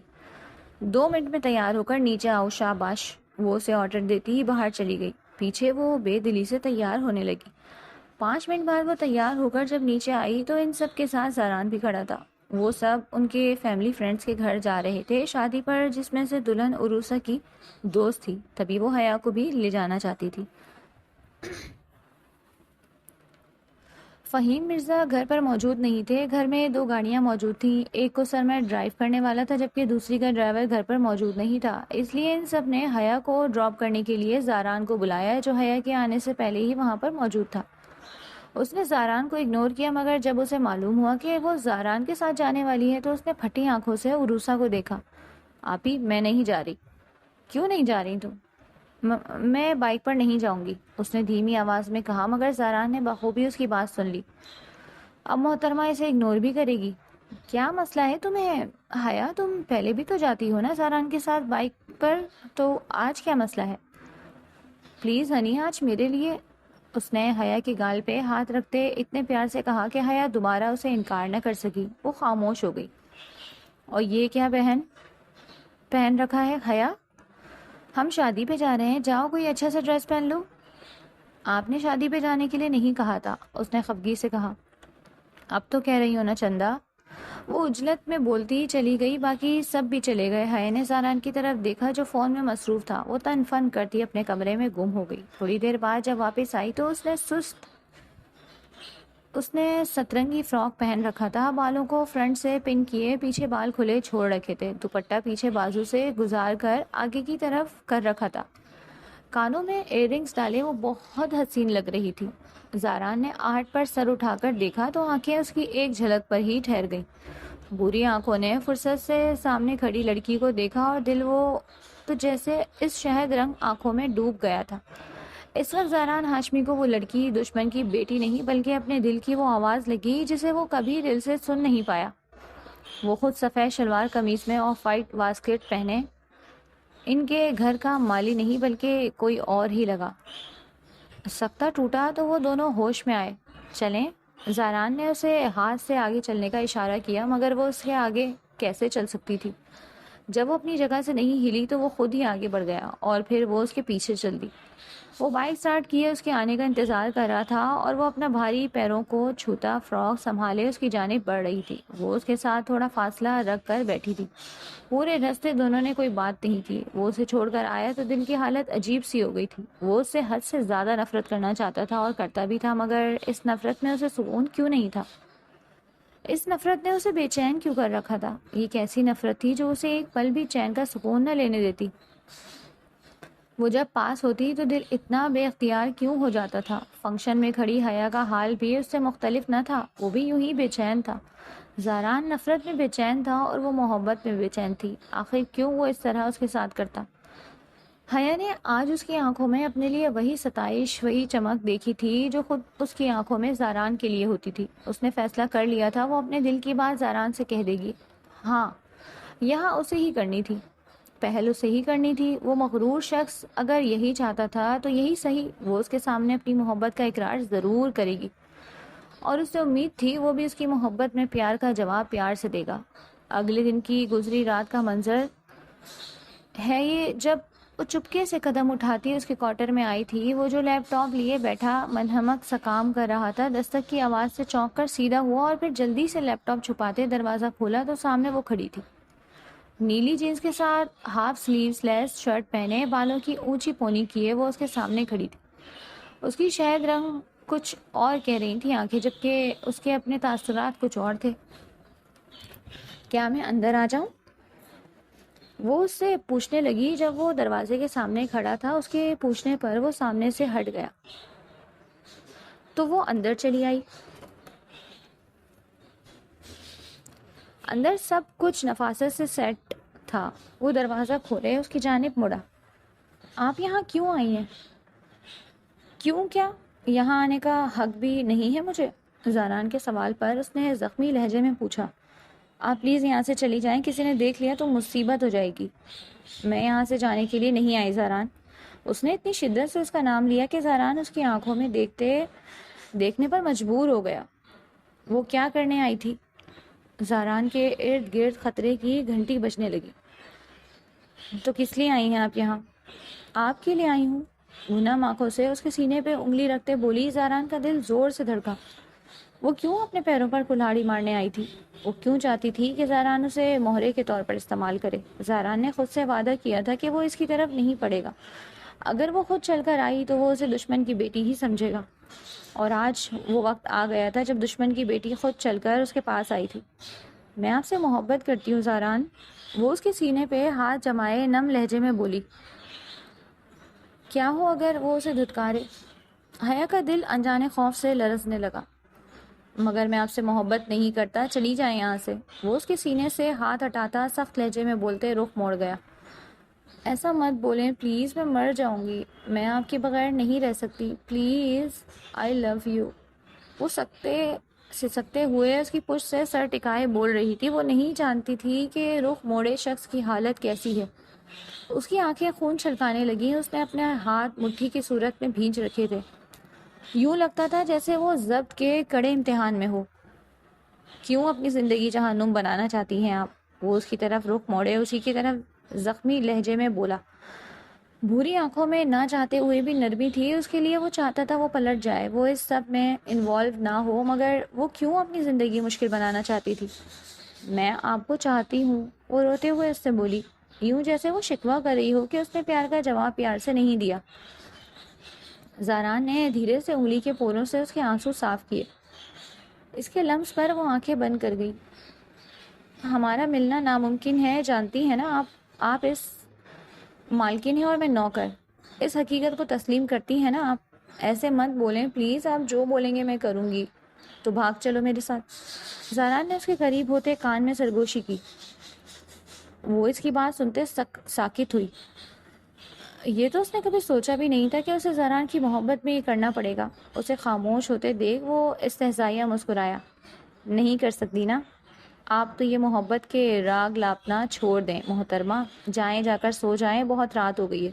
[SPEAKER 1] 2 منٹ میں تیار ہو کر نیچے آؤ، شاباش۔ وہ اسے آرڈر دیتی ہی باہر چلی گئی۔ پیچھے وہ بے دلی سے تیار ہونے لگی۔ 5 منٹ بعد وہ تیار ہو کر جب نیچے آئی تو ان سب کے ساتھ زاران بھی کھڑا تھا۔ وہ سب ان کے فیملی فرینڈس کے گھر جا رہے تھے شادی پر، جس میں سے دلہن عروسہ کی دوست تھی، تبھی وہ حیا کو بھی لے جانا چاہتی تھی۔ فہیم مرزا گھر پر موجود نہیں تھے۔ گھر میں 2 گاڑیاں موجود تھیں، ایک کو سرمہ ڈرائیو کرنے والا تھا جبکہ دوسری کا ڈرائیور گھر پر موجود نہیں تھا، اس لیے ان سب نے حیا کو ڈراپ کرنے کے لیے زاران کو بلایا جو حیا کے آنے سے پہلے ہی وہاں پر موجود تھا۔ اس نے زاران کو اگنور کیا، مگر جب اسے معلوم ہوا کہ وہ زاران کے ساتھ جانے والی ہے تو اس نے پھٹی آنکھوں سے عروسہ کو دیکھا۔ آپی میں نہیں جا رہی۔ کیوں نہیں جا رہی تم؟ میں بائک پر نہیں جاؤں گی، اس نے دھیمی آواز میں کہا، مگر زاران نے بخوبی اس کی بات سن لی۔ اب محترمہ اسے اگنور بھی کرے گی؟ کیا مسئلہ ہے تمہیں حیا؟ تم پہلے بھی تو جاتی ہو نا زاران کے ساتھ بائک پر، تو آج کیا مسئلہ ہے؟ پلیز ہنی، آج میرے لیے، اس نے حیا کے گال پہ ہاتھ رکھتے اتنے پیار سے کہا کہ حیا دوبارہ اسے انکار نہ کر سکی۔ وہ خاموش ہو گئی۔ اور یہ کیا پہن رکھا ہے حیا؟ ہم شادی پہ جا رہے ہیں، جاؤ کوئی اچھا سا ڈریس پہن لو۔ آپ نے شادی پہ جانے کے لیے نہیں کہا تھا، اس نے خفگی سے کہا۔ اب تو کہہ رہی ہو نا چندا، وہ عجلت میں بولتی ہی چلی گئی۔ باقی سب بھی چلے گئے۔ حیا نے زاران کی طرف دیکھا جو فون میں مصروف تھا، وہ تن فن کرتی اپنے کمرے میں گم ہو گئی۔ تھوڑی دیر بعد جب واپس آئی تو اس نے سترنگی فراک پہن رکھا تھا، بالوں کو فرنٹ سے پن کیے، پیچھے بال کھلے چھوڑ رکھے تھے، دوپٹہ پیچھے بازو سے گزار کر آگے کی طرف کر رکھا تھا، کانوں میں ایئر رنگز ڈالے وہ بہت حسین لگ رہی تھی۔ زاران نے آہٹ پر سر اٹھا کر دیکھا تو آنکھیں اس کی ایک جھلک پر ہی ٹھہر گئیں۔ بری آنکھوں نے فرصت سے سامنے کھڑی لڑکی کو دیکھا اور دل وہ تو جیسے اس شہد رنگ آنکھوں میں ڈوب گیا تھا۔ اس وقت زاران ہاشمی کو وہ لڑکی دشمن کی بیٹی نہیں بلکہ اپنے دل کی وہ آواز لگی جسے وہ کبھی دل سے سن نہیں پایا۔ وہ خود سفید شلوار قمیص میں آف وائٹ واسکٹ پہنے ان کے گھر کا مالی نہیں بلکہ کوئی اور ہی لگا۔ سکتہ ٹوٹا تو وہ دونوں ہوش میں آئے۔ چلیں، زاران نے اسے ہاتھ سے آگے چلنے کا اشارہ کیا، مگر وہ اس کے آگے کیسے چل سکتی تھی؟ جب وہ اپنی جگہ سے نہیں ہلی تو وہ خود ہی آگے بڑھ گیا اور پھر وہ اس کے پیچھے چل دی۔ وہ بائک سٹارٹ کیے اس کے آنے کا انتظار کر رہا تھا اور وہ اپنا بھاری پیروں کو چھوتا فراک سنبھالے اس کی جانب بڑھ رہی تھی۔ وہ اس کے ساتھ تھوڑا فاصلہ رکھ کر بیٹھی تھی۔ پورے راستے دونوں نے کوئی بات نہیں کی۔ وہ اسے چھوڑ کر آیا تو دل کی حالت عجیب سی ہو گئی تھی۔ وہ اس سے حد سے زیادہ نفرت کرنا چاہتا تھا اور کرتا بھی تھا، مگر اس نفرت میں اسے سکون کیوں نہیں تھا؟ اس نفرت نے اسے بے چین کیوں کر رکھا تھا؟ یہ کیسی نفرت تھی جو اسے ایک پل بھی چین کا سکون نہ لینے دیتی؟ وہ جب پاس ہوتی تو دل اتنا بے اختیار کیوں ہو جاتا تھا؟ فنکشن میں کھڑی حیا کا حال بھی اس سے مختلف نہ تھا، وہ بھی یوں ہی بے چین تھا۔ زاران نفرت میں بے چین تھا اور وہ محبت میں بے چین تھی۔ آخر کیوں وہ اس طرح اس کے ساتھ کرتا؟ حیا نے آج اس کی آنکھوں میں اپنے لیے وہی ستائش، وہی چمک دیکھی تھی جو خود اس کی آنکھوں میں زاران کے لیے ہوتی تھی۔ اس نے فیصلہ کر لیا تھا وہ اپنے دل کی بات زاران سے کہہ دے گی۔ ہاں، یہاں اسے ہی کرنی تھی، پہل اسے ہی کرنی تھی۔ وہ مغرور شخص اگر یہی چاہتا تھا تو یہی صحیح، وہ اس کے سامنے اپنی محبت کا اقرار ضرور کرے گی اور اس سے امید تھی وہ بھی اس کی محبت میں پیار کا جواب پیار سے دے گا۔ اگلے دن کی گزری رات کا منظر ہے یہ، جب وہ چپکے سے قدم اٹھاتی اس کے کوارٹر میں آئی تھی۔ وہ جو لیپ ٹاپ لیے بیٹھا منہمک سا کام کر رہا تھا، دستک کی آواز سے چونک کر سیدھا ہوا اور پھر جلدی سے لیپ ٹاپ چھپاتے دروازہ کھولا تو سامنے وہ کھڑی تھی، نیلی جینس کے ساتھ ہاف سلیوز لیس شرٹ پہنے، بالوں کی اونچی پونی کیے وہ اس کے سامنے کھڑی تھی۔ اس کی شہد رنگ کچھ اور کہہ رہی تھی آنکھیں، جبکہ اس کے اپنے تاثرات کچھ اور تھے۔ کیا میں اندر آ جاؤں؟ وہ اس سے پوچھنے لگی جب وہ دروازے کے سامنے کھڑا تھا۔ اس کے پوچھنے پر وہ سامنے سے ہٹ گیا تو وہ اندر چلی آئی۔ اندر سب کچھ نفاست سے سیٹ تھا۔ وہ دروازہ کھولے اس کی جانب مڑا۔ آپ یہاں کیوں آئی ہیں؟ کیوں کیا؟ یہاں آنے کا حق بھی نہیں ہے مجھے؟ زاران کے سوال پر اس نے زخمی لہجے میں پوچھا۔ آپ پلیز یہاں سے چلی جائیں، کسی نے دیکھ لیا تو مصیبت ہو جائے گی۔ میں یہاں سے جانے کے لیے نہیں آئی زاران۔ اس نے اتنی شدت سے اس کا نام لیا کہ زاران اس کی آنکھوں میں دیکھنے پر مجبور ہو گیا۔ وہ کیا کرنے آئی تھی؟ زاران کے ارد گرد خطرے کی گھنٹی بجنے لگی۔ تو کس لیے آئی ہیں آپ یہاں؟ آپ کے لیے آئی ہوں۔ گنم آنکھوں سے اس کے سینے پہ انگلی رکھتے بولی۔ زاران کا دل زور سے دھڑکا۔ وہ کیوں اپنے پیروں پر کلہاڑی مارنے آئی تھی؟ وہ کیوں چاہتی تھی کہ زہران اسے مہرے کے طور پر استعمال کرے؟ زہران نے خود سے وعدہ کیا تھا کہ وہ اس کی طرف نہیں پڑے گا۔ اگر وہ خود چل کر آئی تو وہ اسے دشمن کی بیٹی ہی سمجھے گا، اور آج وہ وقت آ گیا تھا جب دشمن کی بیٹی خود چل کر اس کے پاس آئی تھی۔ میں آپ سے محبت کرتی ہوں زہران، وہ اس کے سینے پہ ہاتھ جمائے نم لہجے میں بولی۔ کیا ہو اگر وہ اسے دھتکارے؟ حیا کا دل انجانے خوف سے لرزنے لگا۔ مگر میں آپ سے محبت نہیں کرتا، چلی جائیں یہاں سے۔ وہ اس کے سینے سے ہاتھ ہٹاتا سخت لہجے میں بولتے رخ موڑ گیا۔ ایسا مت بولیں پلیز، میں مر جاؤں گی، میں آپ کے بغیر نہیں رہ سکتی، پلیز آئی لو یو۔ وہ سکتے ہوئے اس کی پشت سے سر ٹکائے بول رہی تھی۔ وہ نہیں جانتی تھی کہ رخ موڑے شخص کی حالت کیسی ہے۔ اس کی آنکھیں خون چھلکانے لگیں، اس نے اپنے ہاتھ مٹھی کی صورت میں بھینچ رکھے تھے، یوں لگتا تھا جیسے وہ ضبط کے کڑے امتحان میں ہو۔ کیوں اپنی زندگی جہنم بنانا چاہتی ہیں آپ؟ وہ اس کی طرف رخ موڑے اسی کی طرف زخمی لہجے میں بولا۔ بھوری آنکھوں میں نہ چاہتے ہوئے بھی نرمی تھی اس کے لیے۔ وہ چاہتا تھا وہ پلٹ جائے، وہ اس سب میں انوالو نہ ہو، مگر وہ کیوں اپنی زندگی مشکل بنانا چاہتی تھی؟ میں آپ کو چاہتی ہوں، وہ روتے ہوئے اس سے بولی، یوں جیسے وہ شکوہ کر رہی ہو کہ اس نے پیار کا جواب پیار سے نہیں دیا۔ زہران نے دھیرے سے انگلی کے پوروں سے اس کے آنسو صاف کیے۔ اس کے لمس پر وہ آنکھیں بند کر گئی۔ ہمارا ملنا ناممکن ہے، جانتی ہیں نا آپ اس مالکن ہیں اور میں نوکر۔ اس حقیقت کو تسلیم کرتی ہیں نا آپ؟ ایسے مت بولیں پلیز، آپ جو بولیں گے میں کروں گی، تو بھاگ چلو میرے ساتھ۔ زہران نے اس کے قریب ہوتے کان میں سرگوشی کی۔ وہ اس کی بات سنتے ساکت ہوئی۔ یہ تو اس نے کبھی سوچا بھی نہیں تھا کہ اسے زہران کی محبت میں یہ کرنا پڑے گا۔ اسے خاموش ہوتے دیکھ وہ استہزائیہ مسکرایا۔ نہیں کر سکتی نا آپ تو یہ محبت کے راگ لاپنا چھوڑ دیں محترمہ، جائیں جا کر سو جائیں، بہت رات ہو گئی ہے۔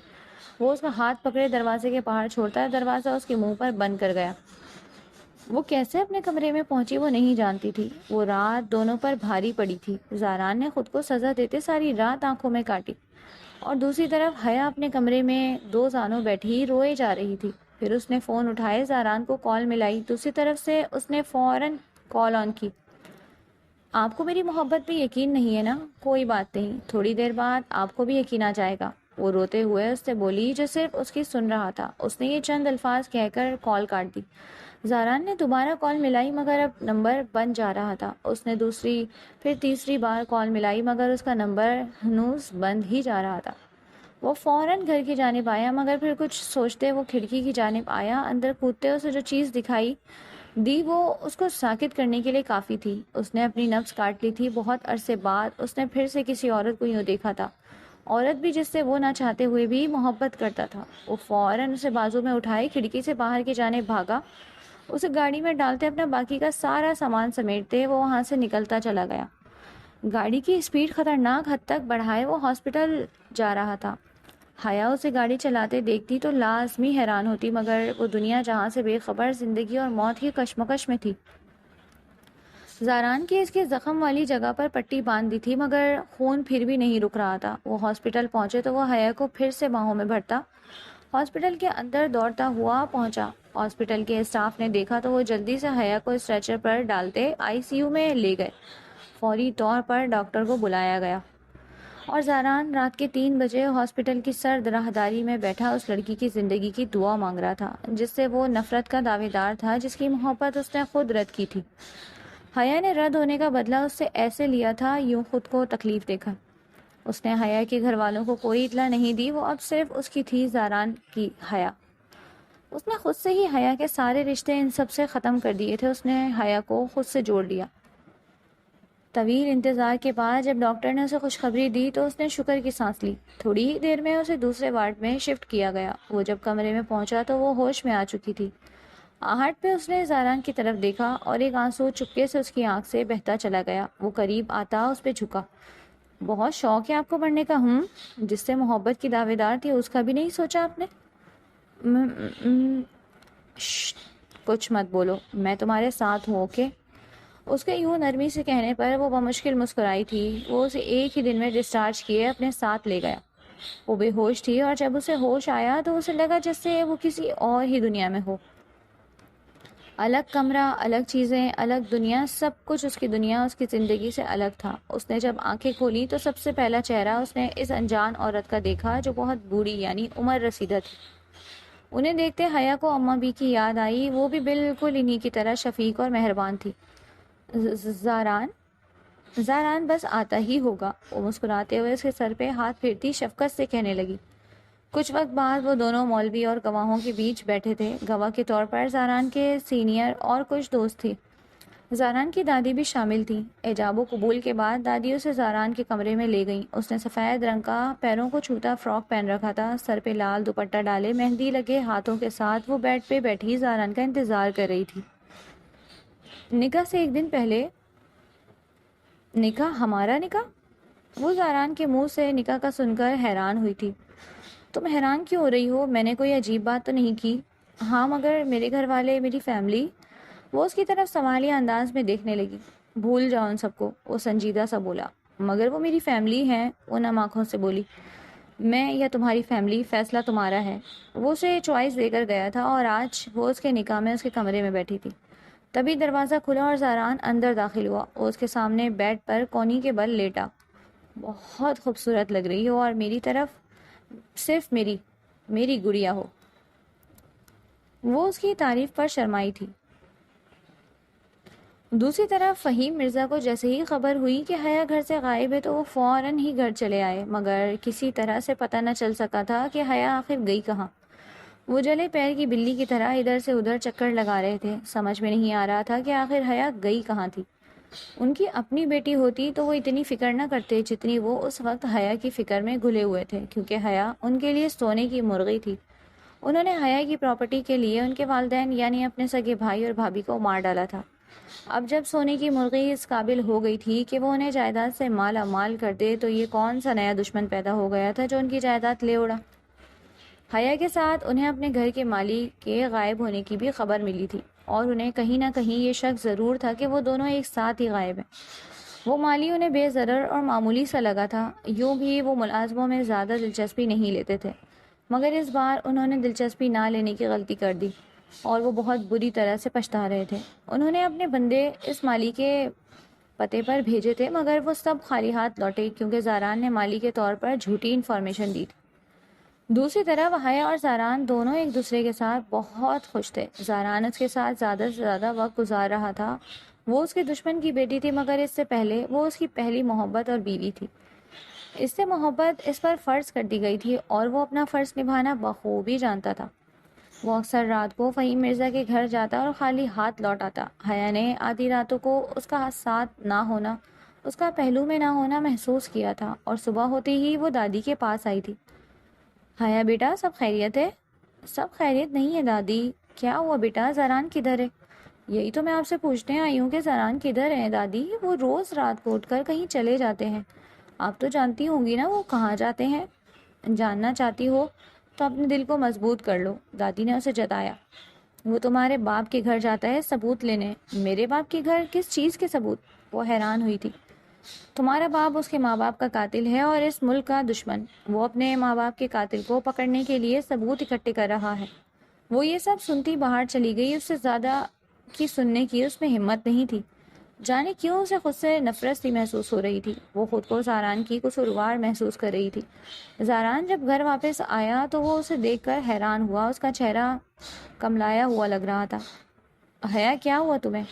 [SPEAKER 1] وہ اس کا ہاتھ پکڑے دروازے کے باہر چھوڑتا ہے، دروازہ اس کے منہ پر بند کر گیا۔ وہ کیسے اپنے کمرے میں پہنچی وہ نہیں جانتی تھی۔ وہ رات دونوں پر بھاری پڑی تھی۔ زہران نے خود کو سزا دیتے ساری رات آنکھوں میں کاٹی، اور دوسری طرف حیا اپنے کمرے میں دو زانوں بیٹھی روئے جا رہی تھی۔ پھر اس نے فون اٹھائے، زہران کو کال ملائی، دوسری طرف سے اس نے فوراً کال آن کی۔ آپ کو میری محبت پہ یقین نہیں ہے نا؟ کوئی بات نہیں، تھوڑی دیر بعد آپ کو بھی یقین آ جائے گا، وہ روتے ہوئے اس سے بولی جو صرف اس کی سن رہا تھا۔ اس نے یہ چند الفاظ کہہ کر کال کاٹ دی۔ زہران نے دوبارہ کال ملائی مگر اب نمبر بند جا رہا تھا۔ اس نے دوسری پھر تیسری بار کال ملائی مگر اس کا نمبر ہنوز بند ہی جا رہا تھا۔ وہ فوراً گھر کی جانب آیا مگر پھر کچھ سوچتے وہ کھڑکی کی جانب آیا۔ اندر کودتے اسے جو چیز دکھائی دی وہ اس کو ساکت کرنے کے لیے کافی تھی۔ اس نے اپنی نبض کاٹ لی تھی۔ بہت عرصے بعد اس نے پھر سے کسی عورت کو یوں دیکھا تھا، عورت بھی جس سے وہ نہ چاہتے ہوئے بھی محبت کرتا تھا۔ وہ فوراً اسے بازو میں اٹھائے کھڑکی سے باہر کی جانب بھاگا، اسے گاڑی میں ڈالتے اپنا باقی کا سارا سامان سمیٹتے وہ وہاں سے نکلتا چلا گیا۔ گاڑی کی اسپیڈ خطرناک حد تک بڑھائے وہ ہاسپٹل جا رہا تھا۔ حیا اسے گاڑی چلاتے دیکھتی تو لازمی حیران ہوتی، مگر وہ دنیا جہاں سے بے خبر زندگی اور موت کی کشمکش میں تھی۔ زہران کی اس کے زخم والی جگہ پر پٹی باندھ دی تھی مگر خون پھر بھی نہیں رک رہا تھا۔ وہ ہاسپٹل پہنچے تو وہ حیا کو پھر سے باہوں میں بھرتا ہاسپٹل کے اندر دوڑتا ہوا پہنچا۔ ہاسپٹل کے اسٹاف نے دیکھا تو وہ جلدی سے حیا کو اسٹریچر پر ڈالتے آئی سی یو میں لے گئے۔ فوری طور پر ڈاکٹر کو بلایا گیا، اور زہران رات کے 3 بجے ہاسپٹل کی سرد راہداری میں بیٹھا اس لڑکی کی زندگی کی دعا مانگ رہا تھا جس سے وہ نفرت کا دعوے دار تھا، جس کی محبت اس نے خود رد کی تھی۔ حیا نے رد ہونے کا بدلہ اس سے ایسے لیا تھا، یوں خود کو تکلیف دے کر۔ اس نے حیا کے گھر والوں کو کوئی اطلاع نہیں دی، وہ اب صرف اس کی تھی، زہران کی حیا۔ اس نے خود سے ہی حیا کے سارے رشتے ان سب سے ختم کر دیے تھے۔ اس نے حیا کو خود سے جوڑ لیا۔ طویل انتظار کے بعد جب ڈاکٹر نے اسے خوشخبری دی تو اس نے شکر کی سانس لی۔ تھوڑی ہی دیر میں اسے دوسرے وارڈ میں شفٹ کیا گیا۔ وہ جب کمرے میں پہنچا تو وہ ہوش میں آ چکی تھی۔ آہٹ پہ اس نے زہران کی طرف دیکھا اور ایک آنسو چپکے سے اس کی آنکھ سے بہتا چلا گیا۔ وہ قریب آتا اس پہ جھکا۔ بہت شوق ہے آپ کو پڑھنے کا؟ جس سے محبت کی دعوے دار تھی اس کا بھی نہیں سوچا آپ نے؟ کچھ مت بولو، میں تمہارے ساتھ ہوں، اوکے؟ اس کے یوں نرمی سے کہنے پر وہ بمشکل مسکرائی تھی۔ وہ اسے ایک ہی دن میں ڈسچارج کیے اپنے ساتھ لے گیا۔ وہ بے ہوش تھی اور جب اسے ہوش آیا تو اسے لگا جس سے وہ کسی اور ہی دنیا میں ہو۔ الگ کمرہ، الگ چیزیں، الگ دنیا، سب کچھ اس کی دنیا اس کی زندگی سے الگ تھا۔ اس نے جب آنکھیں کھولی تو سب سے پہلا چہرہ اس نے اس انجان عورت کا دیکھا جو بہت بوڑھی یعنی عمر رسیدہ تھی۔ انہیں دیکھتے حیا کو اماں بی کی یاد آئی، وہ بھی بالکل انہی کی طرح شفیق اور مہربان تھی۔ زاران زاران بس آتا ہی ہوگا، وہ مسکراتے ہوئے اس کے سر پہ ہاتھ پھیرتی شفقت سے کہنے لگی۔ کچھ وقت بعد وہ دونوں مولوی اور گواہوں کے بیچ بیٹھے تھے۔ گواہ کے طور پر زاران کے سینئر اور کچھ دوست تھے۔ زاران کی دادی بھی شامل تھی۔ ایجاب و قبول کے بعد دادی اسے زاران کے کمرے میں لے گئیں۔ اس نے سفید رنگ کا پیروں کو چھوتا فراک پہن رکھا تھا، سر پہ لال دوپٹہ ڈالے مہندی لگے ہاتھوں کے ساتھ وہ بیڈ پہ بیٹھی زاران کا انتظار کر رہی تھی۔ نکاح سے ایک دن پہلے۔ نکاح؟ ہمارا نکاح؟ وہ زاران کے منہ سے نکاح کا سن کر حیران ہوئی تھی۔ تم حیران کیوں ہو رہی ہو؟ میں نے کوئی عجیب بات تو نہیں کی؟ ہاں مگر میرے گھر والے، میری فیملی۔ وہ اس کی طرف سوالیہ انداز میں دیکھنے لگی۔ بھول جاؤ ان سب کو، وہ سنجیدہ سا بولا۔ مگر وہ میری فیملی ہیں، وہ نم آنکھوں سے بولی۔ میں یا تمہاری فیملی، فیصلہ تمہارا ہے۔ وہ اسے چوائس دے کر گیا تھا اور آج وہ اس کے نکاح میں اس کے کمرے میں بیٹھی تھی۔ تبھی دروازہ کھلا اور زاران اندر داخل ہوا۔ وہ اس کے سامنے بیڈ پر کونی کے بل لیٹا۔ بہت خوبصورت لگ رہی ہو اور میری طرف صرف میری گڑیا ہو۔ وہ اس کی تعریف پر شرمائی تھی۔ دوسری طرف فہیم مرزا کو جیسے ہی خبر ہوئی کہ حیا گھر سے غائب ہے تو وہ فوراً ہی گھر چلے آئے، مگر کسی طرح سے پتہ نہ چل سکا تھا کہ حیا آخر گئی کہاں۔ وہ جلے پیر کی بلی کی طرح ادھر سے ادھر چکر لگا رہے تھے، سمجھ میں نہیں آ رہا تھا کہ آخر حیا گئی کہاں تھی۔ ان کی اپنی بیٹی ہوتی تو وہ اتنی فکر نہ کرتے جتنی وہ اس وقت حیا کی فکر میں گھلے ہوئے تھے، کیونکہ حیا ان کے لیے سونے کی مرغی تھی۔ انہوں نے حیا کی پراپرٹی کے لیے ان کے والدین یعنی اپنے سگے بھائی اور بھابھی کو مار ڈالا تھا۔ اب جب سونے کی مرغی اس قابل ہو گئی تھی کہ وہ انہیں جائیداد سے مالا مال کر دے تو یہ کون سا نیا دشمن پیدا ہو گیا تھا جو ان کی جائیداد لے اڑا۔ حیا کے ساتھ انہیں اپنے گھر کے مالی کے غائب ہونے کی بھی خبر ملی تھی، اور انہیں کہیں نہ کہیں یہ شک ضرور تھا کہ وہ دونوں ایک ساتھ ہی غائب ہیں۔ وہ مالی انہیں بے ضرر اور معمولی سا لگا تھا، یوں بھی وہ ملازموں میں زیادہ دلچسپی نہیں لیتے تھے، مگر اس بار انہوں نے دلچسپی نہ لینے کی غلطی کر دی اور وہ بہت بری طرح سے پچھتا رہے تھے۔ انہوں نے اپنے بندے اس مالی کے پتے پر بھیجے تھے، مگر وہ سب خالی ہاتھ لوٹے کیونکہ زاران نے مالی کے طور پر جھوٹی انفارمیشن دی تھی۔ دوسری طرف حیا اور زاران دونوں ایک دوسرے کے ساتھ بہت خوش تھے۔ زاران اس کے ساتھ زیادہ سے زیادہ وقت گزار رہا تھا۔ وہ اس کے دشمن کی بیٹی تھی، مگر اس سے پہلے وہ اس کی پہلی محبت اور بیوی تھی۔ اس سے محبت اس پر فرض کر دی گئی تھی اور وہ اپنا فرض نبھانا بخوبی جانتا تھا۔ وہ اکثر رات کو فہیم مرزا کے گھر جاتا اور خالی ہاتھ لوٹ آتا۔ حیا نے آدھی راتوں کو اس کا ساتھ نہ ہونا، اس کا پہلو میں نہ ہونا محسوس کیا تھا، اور صبح ہوتے ہی وہ دادی کے پاس آئی تھی۔ حیا بیٹا، سب خیریت ہے؟ سب خیریت نہیں ہے دادی۔ کیا ہوا بیٹا؟ زاران کدھر ہے؟ یہی تو میں آپ سے پوچھنے آئی ہوں کہ زاران کدھر ہے دادی؟ وہ روز رات کو اٹھ کر کہیں چلے جاتے ہیں، آپ تو جانتی ہوں گی نا وہ کہاں جاتے ہیں۔ جاننا چاہتی ہو تو اپنے دل کو مضبوط کر لو، دادی نے اسے جتایا۔ وہ تمہارے باپ کے گھر جاتا ہے ثبوت لینے۔ میرے باپ کے گھر؟ کس چیز کے ثبوت؟ وہ حیران ہوئی تھی۔ تمہارا باپ اس کے ماں باپ کا قاتل ہے اور اس ملک کا دشمن۔ وہ اپنے ماں باپ کے قاتل کو پکڑنے کے لیے ثبوت اکٹھے کر رہا ہے۔ وہ یہ سب سنتی باہر چلی گئی، اس سے زیادہ کی سننے کی اس میں ہمت نہیں تھی۔ جانے کیوں اسے خود سے نفرت سی محسوس ہو رہی تھی۔ وہ خود کو زاران کی قصوروار محسوس کر رہی تھی۔ زاران جب گھر واپس آیا تو وہ اسے دیکھ کر حیران ہوا، اس کا چہرہ کملایا ہوا لگ رہا تھا۔ حیا کیا ہوا تمہیں؟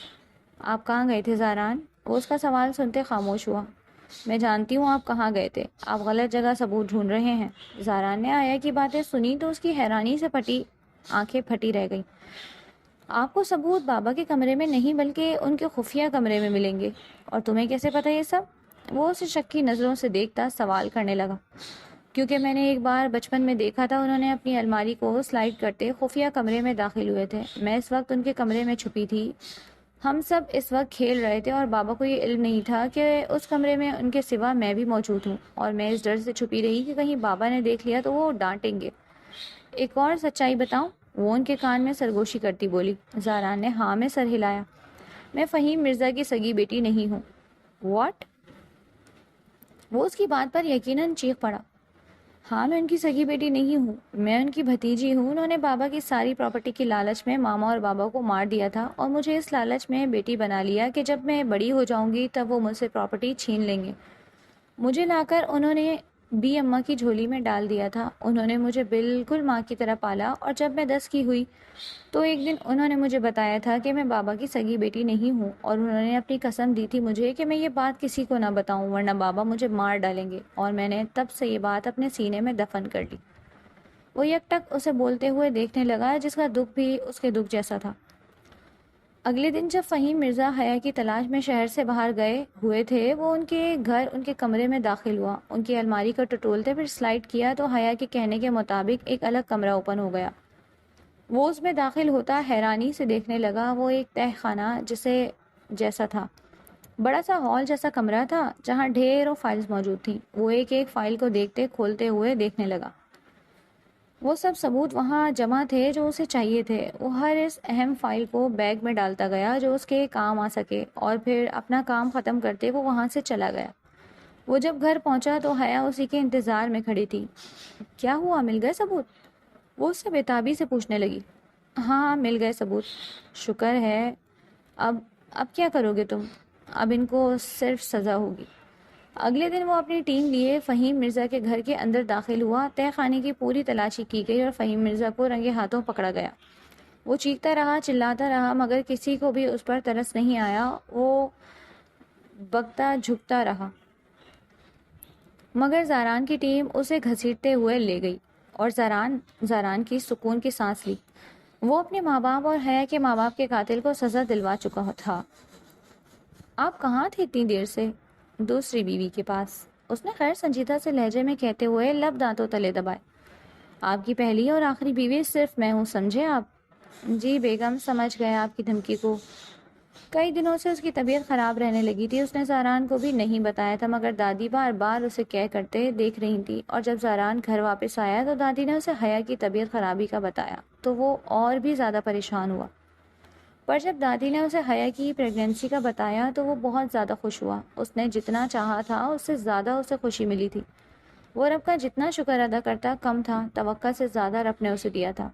[SPEAKER 1] آپ کہاں گئے تھے زاران؟ وہ اس کا سوال سنتے خاموش ہوا۔ میں جانتی ہوں آپ کہاں گئے تھے، آپ غلط جگہ ثبوت ڈھونڈ رہے ہیں۔ زاران نے حیا کی باتیں سنی تو اس کی حیرانی سے آنکھیں پھٹی رہ گئیں۔ آپ کو ثبوت بابا کے کمرے میں نہیں بلکہ ان کے خفیہ کمرے میں ملیں گے، اور تمہیں کیسے پتہ یہ سب؟ وہ اسے شکی نظروں سے دیکھتا سوال کرنے لگا۔ کیونکہ میں نے ایک بار بچپن میں دیکھا تھا، انہوں نے اپنی الماری کو سلائڈ کرتے خفیہ کمرے میں داخل ہوئے تھے۔ میں اس وقت ان کے کمرے میں چھپی تھی، ہم سب اس وقت کھیل رہے تھے اور بابا کو یہ علم نہیں تھا کہ اس کمرے میں ان کے سوا میں بھی موجود ہوں، اور میں اس ڈر سے چھپی رہی کہ کہیں بابا نے دیکھ لیا تو وہ ڈانٹیں گے۔ ایک اور سچائی بتاؤں؟ وہ ان کے کان میں سرگوشی کرتی بولی۔ زاران نے ہاں میں سر ہلایا۔ میں فہیم مرزا کی سگی بیٹی نہیں ہوں۔ واٹ؟ وہ اس کی بات پر یقیناً چیخ پڑا۔ ہاں میں ان کی سگی بیٹی نہیں ہوں، میں ان کی بھتیجی ہوں۔ انہوں نے بابا کی ساری پراپرٹی کی لالچ میں ماما اور بابا کو مار دیا تھا اور مجھے اس لالچ میں بیٹی بنا لیا کہ جب میں بڑی ہو جاؤں گی تب وہ مجھ سے پراپرٹی چھین لیں گے۔ مجھے لا کر انہوں نے بھی اماں کی جھولی میں ڈال دیا تھا۔ انہوں نے مجھے بالکل ماں کی طرح پالا، اور جب میں 10 کی ہوئی تو ایک دن انہوں نے مجھے بتایا تھا کہ میں بابا کی سگی بیٹی نہیں ہوں، اور انہوں نے اپنی قسم دی تھی مجھے کہ میں یہ بات کسی کو نہ بتاؤں ورنہ بابا مجھے مار ڈالیں گے، اور میں نے تب سے یہ بات اپنے سینے میں دفن کر لی۔ وہ یک ٹک اسے بولتے ہوئے دیکھنے لگا، جس کا دکھ بھی اس کے دکھ جیسا تھا۔ اگلے دن جب فہیم مرزا حیا کی تلاش میں شہر سے باہر گئے ہوئے تھے، وہ ان کے گھر ان کے کمرے میں داخل ہوا۔ ان کی الماری کو ٹٹولتے پھر سلائڈ کیا تو حیا کے کہنے کے مطابق ایک الگ کمرہ اوپن ہو گیا۔ وہ اس میں داخل ہوتا حیرانی سے دیکھنے لگا۔ وہ ایک تہہ خانہ جیسا تھا، بڑا سا ہال جیسا کمرہ تھا جہاں ڈھیروں فائلز موجود تھیں۔ وہ ایک ایک فائل کو دیکھتے کھولتے ہوئے دیکھنے لگا۔ وہ سب ثبوت وہاں جمع تھے جو اسے چاہیے تھے۔ وہ ہر اس اہم فائل کو بیگ میں ڈالتا گیا جو اس کے کام آ سکے، اور پھر اپنا کام ختم کرتے وہ وہاں سے چلا گیا۔ وہ جب گھر پہنچا تو حیا اسی کے انتظار میں کھڑی تھی۔ کیا ہوا، مل گئے ثبوت؟ وہ اس سے بےتابی سے پوچھنے لگی۔ ہاں مل گئے ثبوت، شکر ہے۔ اب کیا کرو گے تم؟ اب ان کو صرف سزا ہوگی۔ اگلے دن وہ اپنی ٹیم لیے فہیم مرزا کے گھر کے اندر داخل ہوا۔ تہہ خانے کی پوری تلاشی کی گئی اور فہیم مرزا کو رنگے ہاتھوں پکڑا گیا۔ وہ چیختا رہا، چلاتا رہا، مگر کسی کو بھی اس پر ترس نہیں آیا۔ وہ بکتا جھکتا رہا، مگر زاران کی ٹیم اسے گھسیٹتے ہوئے لے گئی، اور زاران کی سکون کی سانس لی۔ وہ اپنے ماں باپ اور حیا کے ماں باپ کے قاتل کو سزا دلوا چکا تھا۔ آپ کہاں تھے اتنی دیر سے؟ دوسری بیوی کے پاس، اس نے خیر سنجیدہ سے لہجے میں کہتے ہوئے لب دانتوں تلے دبائے۔ آپ کی پہلی اور آخری بیوی صرف میں ہوں، سمجھے آپ؟ جی بیگم، سمجھ گئے آپ کی دھمکی کو۔ کئی دنوں سے اس کی طبیعت خراب رہنے لگی تھی۔ اس نے زاران کو بھی نہیں بتایا تھا، مگر دادی بار بار اسے کہہ کرتے دیکھ رہی تھی، اور جب زاران گھر واپس آیا تو دادی نے اسے حیا کی طبیعت خرابی کا بتایا تو وہ اور بھی زیادہ پریشان ہوا۔ پر جب دادی نے اسے حیا کی پریگنینسی کا بتایا تو وہ بہت زیادہ خوش ہوا۔ اس نے جتنا چاہا تھا اس سے زیادہ اسے خوشی ملی تھی۔ وہ رب کا جتنا شکر ادا کرتا کم تھا، توقع سے زیادہ رب نے اسے دیا تھا۔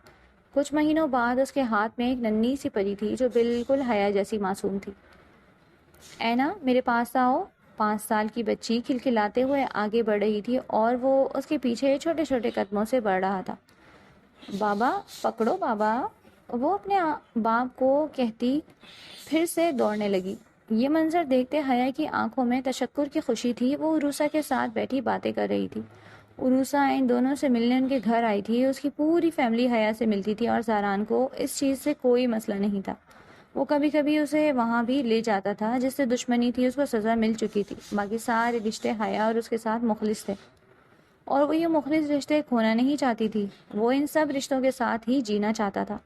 [SPEAKER 1] کچھ مہینوں بعد اس کے ہاتھ میں ایک ننھی سی پری تھی جو بالکل حیا جیسی معصوم تھی۔ اینا میرے پاس آؤ۔ 5 سال کی بچی کھلکھلاتے ہوئے آگے بڑھ رہی تھی اور وہ اس کے پیچھے چھوٹے چھوٹے قدموں سے بڑھ رہا تھا۔ بابا پکڑو بابا، وہ اپنے باپ کو کہتی پھر سے دوڑنے لگی۔ یہ منظر دیکھتے حیا کی آنکھوں میں تشکر کی خوشی تھی۔ وہ عروسہ کے ساتھ بیٹھی باتیں کر رہی تھی۔ عروسہ ان دونوں سے ملنے ان کے گھر آئی تھی۔ اس کی پوری فیملی حیا سے ملتی تھی اور زاران کو اس چیز سے کوئی مسئلہ نہیں تھا۔ وہ کبھی کبھی اسے وہاں بھی لے جاتا تھا۔ جس سے دشمنی تھی اس کو سزا مل چکی تھی۔ باقی سارے رشتے حیا اور اس کے ساتھ مخلص تھے، اور وہ یہ مخلص رشتے کھونا نہیں چاہتی تھی۔ وہ ان سب رشتوں کے ساتھ ہی جینا چاہتا تھا۔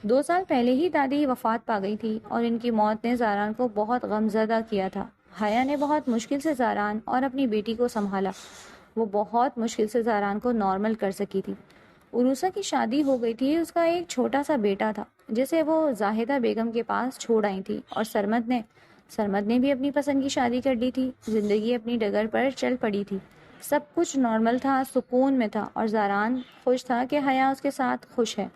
[SPEAKER 1] 2 سال پہلے ہی دادی وفات پا گئی تھی، اور ان کی موت نے زاران کو بہت غمزدہ کیا تھا۔ حیا نے بہت مشکل سے زاران اور اپنی بیٹی کو سنبھالا۔ وہ بہت مشکل سے زاران کو نارمل کر سکی تھی۔ عروسہ کی شادی ہو گئی تھی۔ اس کا ایک چھوٹا سا بیٹا تھا جسے وہ زاہدہ بیگم کے پاس چھوڑ آئی تھی، اور سرمد نے بھی اپنی پسند کی شادی کر لی تھی۔ زندگی اپنی ڈگر پر چل پڑی تھی۔ سب کچھ نارمل تھا، سکون میں تھا، اور زاران خوش تھا کہ حیا اس کے ساتھ خوش ہے۔